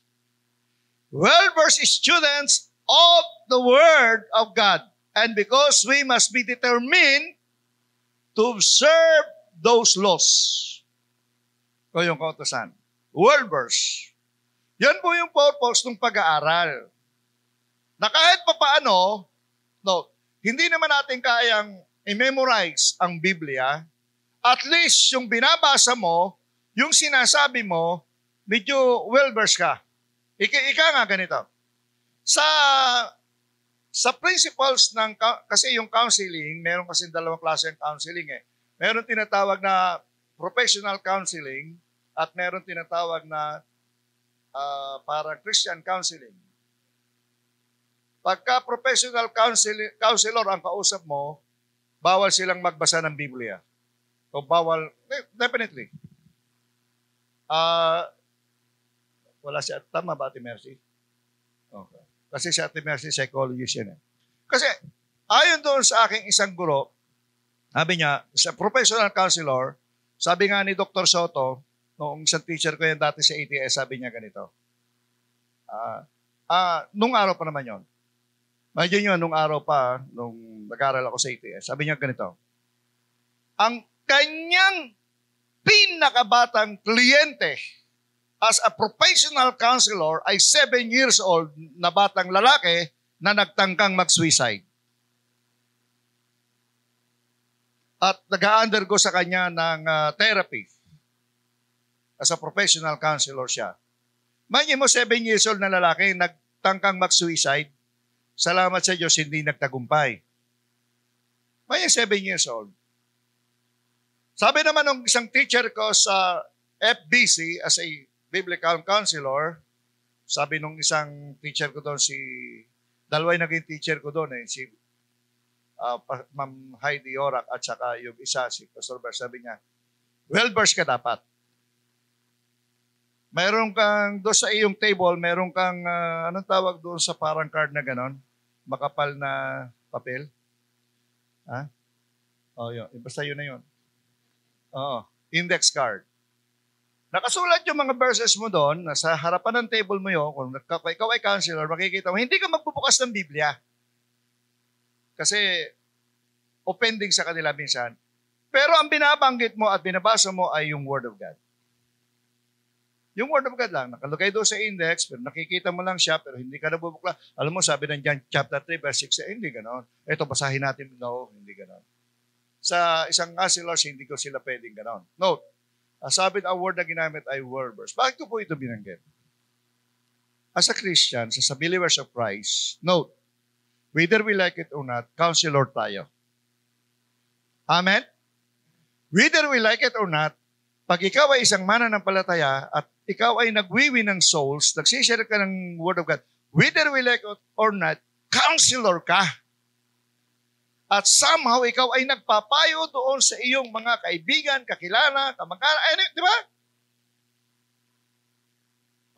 Well-versed students of the Word of God. And because we must be determined to observe those laws. O yung kautusan. Well-versed. Yan po yung purpose ng pag-aaral. Na kahit pa paano, hindi naman natin kayang i-memorize ang Biblia, at least yung binabasa mo, yung sinasabi mo, medyo well-versed ka. Ika nga ganito. Sa principles ng, kasi yung counseling, meron kasi dalawang klase ng counseling eh. Meron tinatawag na professional counseling at meron tinatawag na parang Christian counseling. Pagka professional counselor ang kausap mo, bawal silang magbasa ng Biblia. O bawal, definitely. Wala siya, tama ba Ate Mercy? Okay. Kasi si Ate Mercy, psychologist yan eh. Kasi, ayon doon sa aking isang guro, sabi niya, sa professional counselor, sabi nga ni Dr. Soto, noong isang teacher ko yan dati sa ATS, sabi niya ganito. Nung araw pa naman yon. Imagine nyo, nung araw pa, nung nag-aral ako sa ATS, sabi niya ganito, ang kanyang pinakabatang kliyente as a professional counselor ay 7 years old na batang lalaki na nagtangkang mag-suicide. At nag-undergo sa kanya ng therapy. As a professional counselor siya. Imagine mo, 7 years old na lalaki nagtangkang mag-suicide. Salamat sa Diyos, hindi nagtagumpay. May 7 years old. Sabi naman ng isang teacher ko sa FBC as a biblical counselor, sabi nung isang teacher ko doon, dalaway naging teacher ko doon, si Ma'am Heidi Orak at saka yung isa, si Pastor Ber, sabi niya, well-versed ka dapat. Mayroon kang, doon sa iyong table, mayroon kang, anong tawag doon sa parang card na ganon? Makapal na papel? Ha? Yun. Basta yun na yun. Index card. Nakasulat yung mga verses mo doon, nasa harapan ng table mo yun, kung ikaw ay counselor, makikita mo, hindi ka magbubukas ng Biblia. Kasi, offending sa kanila minsan. Pero ang binabanggit mo at binabasa mo ay yung Word of God. Yung Word of God lang, nakalagay doon sa index, pero nakikita mo lang siya, pero hindi ka nabubukla. Alam mo, sabi ng John chapter 3, verse 6, hindi ganon. Ito, basahin natin. No, hindi ganon. Sa isang counselors, hindi ko sila pwedeng ganon. Note, sabi ang word na ginamit ay word-verse. Bakit ko po ito binanggit? As a Christian, sa believers of Christ, note, whether we like it or not, counselor tayo. Amen? Whether we like it or not, pag ikaw ay isang mananampalataya at ikaw ay nagwiwi ng souls, nagsishare ka ng Word of God, whether we like it or not, counselor ka. At somehow, ikaw ay nagpapayo doon sa iyong mga kaibigan, kakilala, kamag-anak, di ba?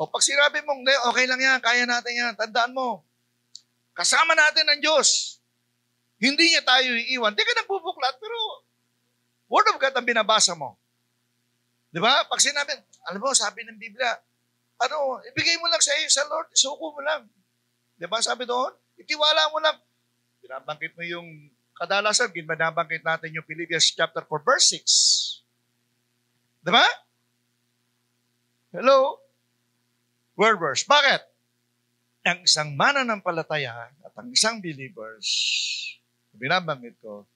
O pag sinabi mong, okay lang yan, kaya natin yan, tandaan mo, kasama natin ang Diyos. Hindi niya tayo iiwan. Di ka nagbubuklat, pero Word of God ang binabasa mo. Di ba? Pag sinabi, alam mo, sabi ng Biblia, ibigay mo lang sa iyo sa Lord, isuko mo lang. Di ba? Sabi doon, itiwala mo lang. Binabanggit mo yung kadalasan, binabanggit natin yung Philippians chapter 4, verse 6. Di ba? Hello? Word verse. Bakit? Ang isang mananampalataya at ang isang believers, binabanggit ko,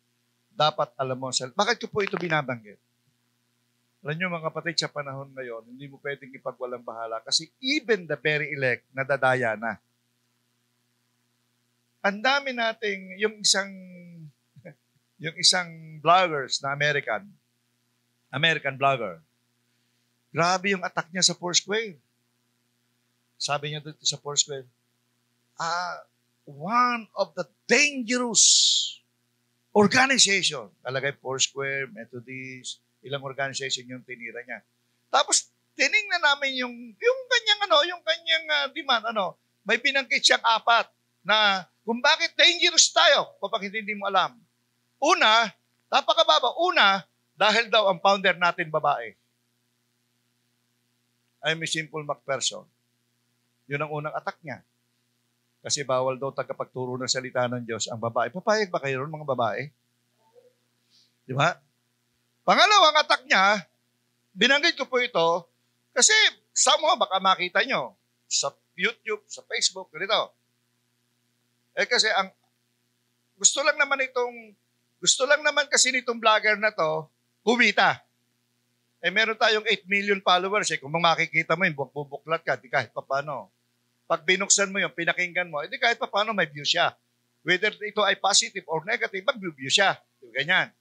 dapat alam mo, bakit ko po ito binabanggit? Alam nyo mga kapatid, sa panahon ngayon, hindi mo pwedeng ipagwalang bahala kasi even the very elect, nadadaya na. Ang dami nating, yung isang vloggers na American vlogger, grabe yung attack niya sa Foursquare. Sabi niya dito sa Foursquare, one of the dangerous organization, talagay Foursquare, Methodist, ilang organization yung tinira niya. Tapos, tiningnan namin yung kanyang demand, may pinangkit siyang 4 na kung bakit dangerous tayo kapag hindi mo alam. Una, napakababa. Una, dahil daw ang founder natin babae. I'm a simple MacPherson. Yun ang unang attack niya. Kasi bawal daw tagapagturo ng salita ng Diyos ang babae. Papayag ba kayo ron, mga babae? Di ba? Pangalawang attack niya, binanggit ko po ito, kasi somehow baka makita nyo sa YouTube, sa Facebook, ganito. Kasi gusto lang naman kasi nitong vlogger na to, kumita. Meron tayong 8 million followers. Kung makikita mo yun, bubuklat ka, di kahit papano. Pag binuksan mo yun, pinakinggan mo, di kahit papano may view siya. Whether ito ay positive or negative, mag-view siya. Ganyan.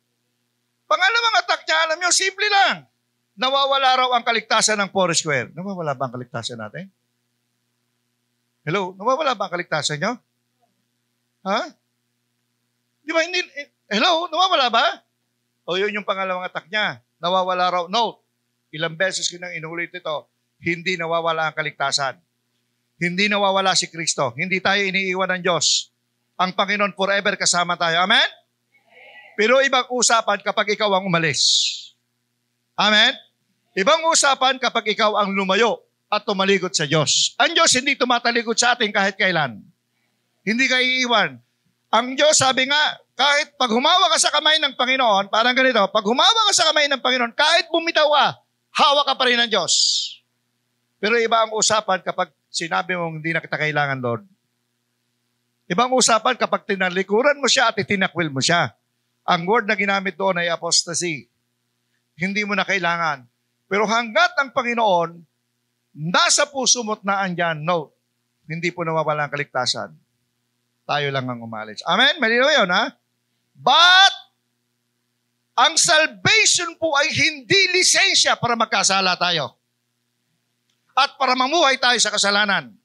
Pangalawang attack niya, alam nyo, simple lang. Nawawala raw ang kaligtasan ng Foursquare. Nawawala ba ang kaligtasan natin? Hello? Nawawala ba ang kaligtasan nyo? Ha? Di ba hindi? Hello? Nawawala ba? O yun yung pangalawang attack niya. Nawawala raw. Note, ilang beses ko nang inulit ito, hindi nawawala ang kaligtasan. Hindi nawawala si Kristo. Hindi tayo iniiwan ng Diyos. Ang Panginoon forever kasama tayo. Amen? Pero ibang usapan kapag ikaw ang umalis. Amen? Ibang usapan kapag ikaw ang lumayo at tumalikod sa Diyos. Ang Diyos hindi tumatalikod sa atin kahit kailan. Hindi ka iiwan. Ang Diyos, sabi nga, kahit pag humawa ka sa kamay ng Panginoon, parang ganito, pag humawa ka sa kamay ng Panginoon, kahit bumitaw ka, hawak ka pa rin ng Diyos. Pero iba ang usapan kapag sinabi mong hindi na kita kailangan, Lord. Ibang usapan kapag tinalikuran mo siya at itinakwil mo siya. Ang word na ginamit doon ay apostasy. Hindi mo na kailangan. Pero hanggat ang Panginoon, nasa puso mo't na andyan, no, hindi po nawawala ang kaligtasan. Tayo lang ang umalis. Amen? Malinaw yun, ha? But, ang salvation po ay hindi lisensya para magkasala tayo. At para mamuhay tayo sa kasalanan.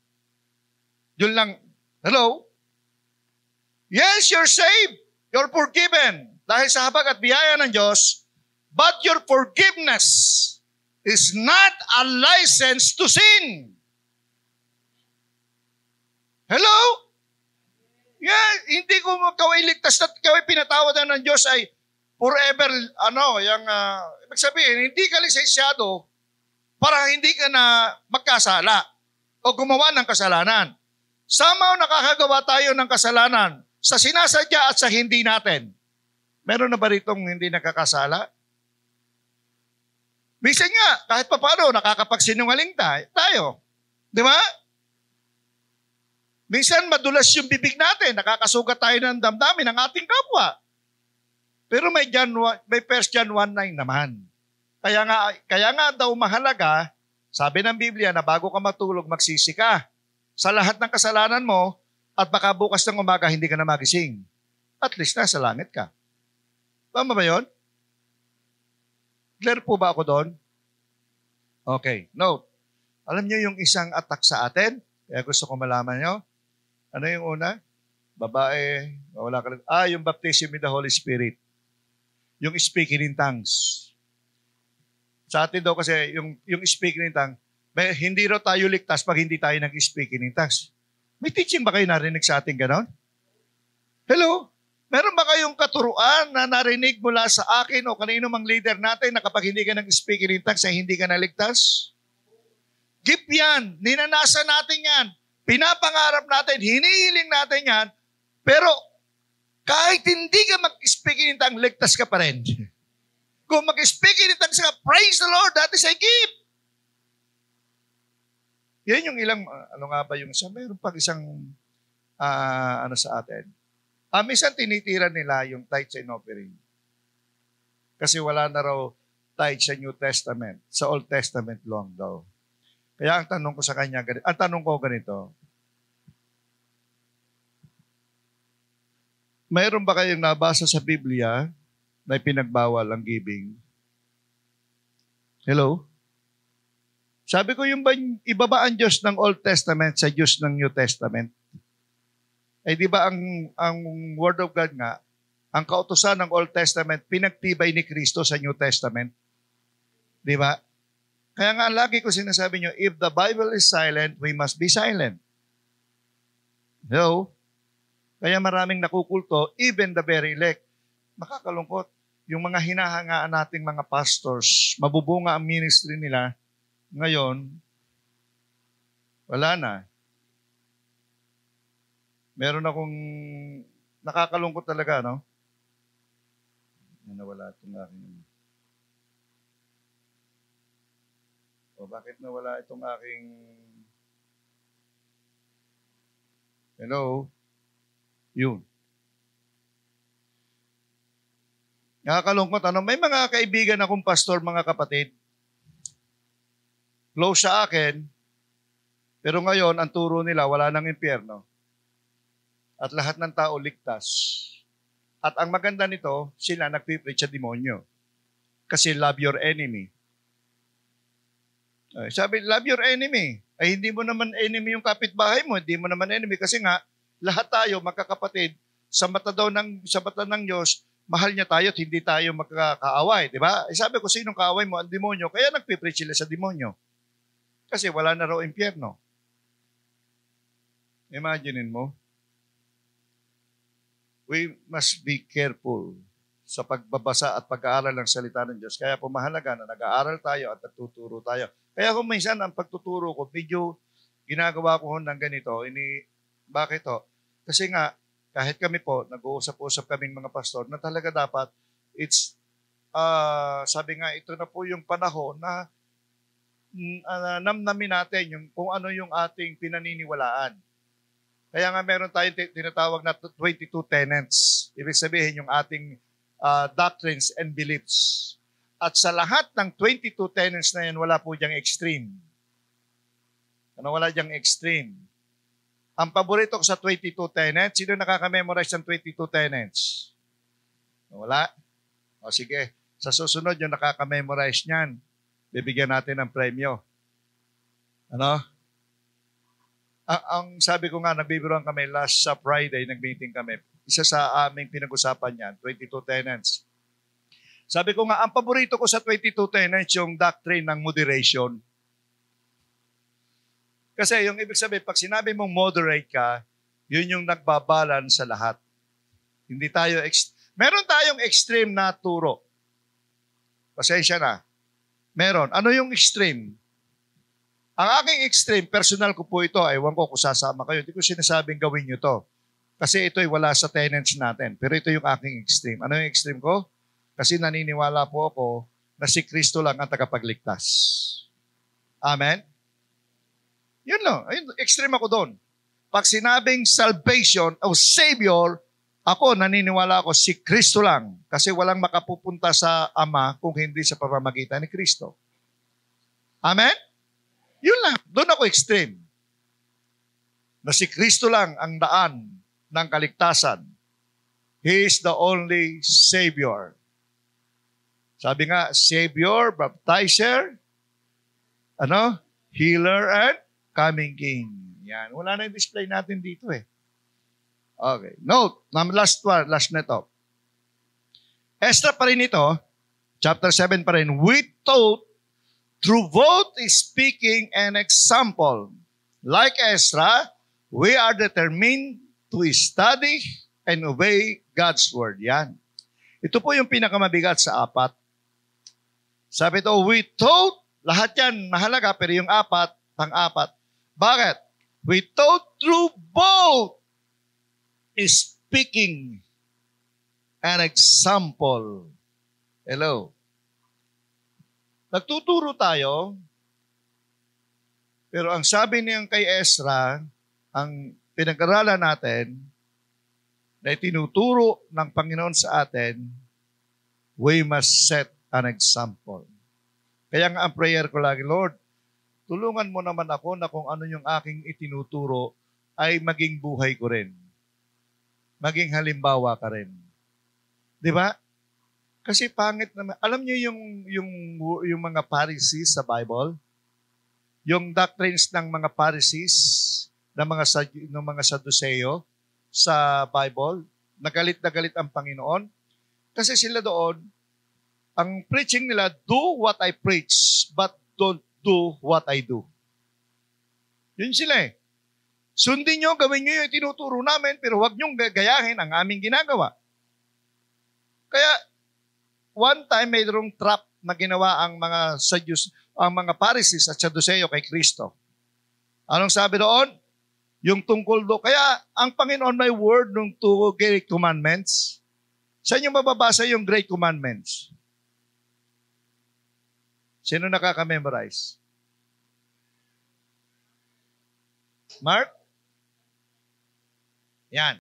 Yun lang. Hello? Yes, you're saved. You're forgiven. Dahil sa habag at biyaya ng Diyos, but your forgiveness is not a license to sin. Hello? Yeah, hindi ko kaway ligtas at kaway pinatawadan ng Diyos ay forever, ibig sabihin, hindi ka lisensyado para hindi ka na magkasala o gumawa ng kasalanan. Somehow nakakagawa tayo ng kasalanan sa sinasadya at sa hindi natin. Meron na ba ritong hindi nakakasala? Minsan nga, kahit pa paano, nakakapagsinungaling tayo. Di ba? Minsan madulas yung bibig natin, nakakasugat tayo ng damdamin ng ating kapwa. Pero may 1 John 1:9 naman. Kaya nga daw mahalaga, sabi ng Biblia na bago ka matulog, magsisi ka sa lahat ng kasalanan mo at baka bukas ng umaga hindi ka na magising. At least nasa langit ka. Tama ba yun? Clear po ba ako doon? Okay. Note. Alam niyo yung isang attack sa atin? Kaya gusto ko malaman niyo. Ano yung una? Babae, wala ka rin. Yung baptism with the Holy Spirit. Yung speaking in tongues. Sa atin daw kasi, yung speaking in tongues, hindi raw tayo ligtas pag hindi tayo nag-speaking in tongues. May teaching ba kayo narinig sa atin ganon? Hello? Meron ba kayong katuruan na narinig mula sa akin o kanino mang leader natin na kapag hindi ka nag-speak in tongues ay hindi ka naligtas? Gift yan. Ninanasan natin yan. Pinapangarap natin. Hinihiling natin yan. Pero kahit hindi ka mag-speak in tongues, ligtas ka pa rin. Kung mag-speak in tongues ka, praise the Lord, that is a gift. Yan yung ilang, ano nga ba yung isa? Meron pag isang, ano sa atin. Minsan tinitira nila yung tithes and offering. Kasi wala na raw tithes sa New Testament. Sa Old Testament long daw. Kaya ang tanong ko sa kanya, ang tanong ko ganito, mayroon ba kayong nabasa sa Biblia na pinagbawal ang giving? Hello? Sabi ko, yung ibaba ang Diyos ng Old Testament sa Diyos ng New Testament? Eh di ba ang Word of God nga, ang kautusan ng Old Testament, pinagtibay ni Kristo sa New Testament? Di ba? Kaya nga lagi ko sinasabi nyo, if the Bible is silent, we must be silent. No? Kaya maraming nakukulto, even the very elect. Makakalungkot. Yung mga hinahangaan nating mga pastors, mabubunga ang ministry nila, ngayon, wala na. Meron akong nakakalungkot talaga, no? Nawala itong aking... bakit nawala itong aking... Hello? Yun. Nakakalungkot, ano? May mga kaibigan akong pastor, mga kapatid. Close sa akin, pero ngayon, ang turo nila, wala nang impyerno. At lahat ng tao ligtas. At ang maganda nito, sila nagpipreach sa demonyo. Kasi love your enemy. Sabi, love your enemy. Ay hindi mo naman enemy yung kapitbahay mo, hindi mo naman enemy. Kasi nga, lahat tayo, magkakapatid, sa mata ng Diyos, mahal niya tayo at hindi tayo magkakaaway. Di ba? Sabi ko, sinong kaaway mo? Ang demonyo. Kaya nagpipreach sila sa demonyo. Kasi wala na raw impyerno. Imaginein mo. We must be careful sa pagbabasa at pag-aaral ng salita ng Diyos. Kaya po mahalaga na nag-aaral tayo at nagtuturo tayo. Kaya kung minsan ang pagtuturo ko, medyo ginagawa ko ng ganito. Bakit ho? Kasi nga, kahit kami po, nag-uusap-usap kaming mga pastor na talaga dapat, sabi nga, ito na po yung panahon na namnamin natin yung, kung ano yung ating pinaniniwalaan. Kaya nga meron tayong tinatawag na 22 tenets. Ibig sabihin yung ating doctrines and beliefs. At sa lahat ng 22 tenets na yan, wala po diyang extreme. Ano wala diyang extreme? Ang paborito ko sa 22 tenets, sino nakaka-memorize ng 22 tenets? Wala? O sige, sa susunod yung nakaka-memorize niyan, bibigyan natin ng premyo. Ano? Ang sabi ko nga, nagbibiruan kami last sa Friday, nag-meeting kami. Isa sa aming pinag-usapan yan, 22 tenets. Sabi ko nga, ang paborito ko sa 22 tenets, yung doctrine ng moderation. Kasi yung ibig sabihin, pag sinabi mong moderate ka, yun yung nagbabalan sa lahat. Hindi tayo, meron tayong extreme na turo. Pasensya na. Meron. Ano yung extreme? Ang aking extreme, personal ko po ito, ewan ko kung sasama kayo. Hindi ko sinasabing gawin nyo to. Kasi ito'y wala sa tenets natin. Pero ito yung aking extreme. Ano yung extreme ko? Kasi naniniwala po ako na si Kristo lang ang tagapagligtas. Amen? Yun lang. Extreme ako doon. Pag sinabing salvation o Savior, ako naniniwala ako si Kristo lang. Kasi walang makapupunta sa Ama kung hindi sa pamamagitan ni Kristo. Amen? Yun lang. Doon ako extreme. Na si Kristo lang ang daan ng kaligtasan. He is the only Savior. Sabi nga, Savior, Baptizer, Healer, and Coming King. Yan. Wala na yung display natin dito eh. Okay. Note, last na ito. Extra pa rin ito, chapter 7 pa rin, we taught through both speaking and example. Like Ezra, we are determined to study and obey God's word. Yan. Ito po yung pinakamabigat sa apat. Sabi ito, we taught, lahat yan mahalaga, pero yung apat, pang-apat. Bakit? We taught through both is speaking an example. Hello. Nagtuturo tayo, pero ang sabi niyang kay Ezra, ang pinag-aralan natin, na tinuturo ng Panginoon sa atin, we must set an example. Kaya nga ang prayer ko lagi, Lord, tulungan mo naman ako na kung ano yung aking itinuturo ay maging buhay ko rin. Maging halimbawa ka rin. Di ba? Kasi pangit naman. Alam niyo yung mga Pharisees sa Bible? Yung doctrines ng mga Pharisees, ng mga Sadduceo sa Bible, nagalit na galit ang Panginoon. Kasi sila doon, ang preaching nila, do what I preach, but don't do what I do. Yun sila eh. Sundin nyo, gawin nyo yung tinuturo namin, pero huwag nyong gayahin ang aming ginagawa. Kaya, one time, mayroong trap na ginawa ang mga Pharisees at Sadduceo kay Kristo. Anong sabi doon? Yung tungkol doon. Kaya, ang Panginoon may word ng two great commandments. Saan yung mababasa yung great commandments? Sino nakaka-memorize? Mark? Yan.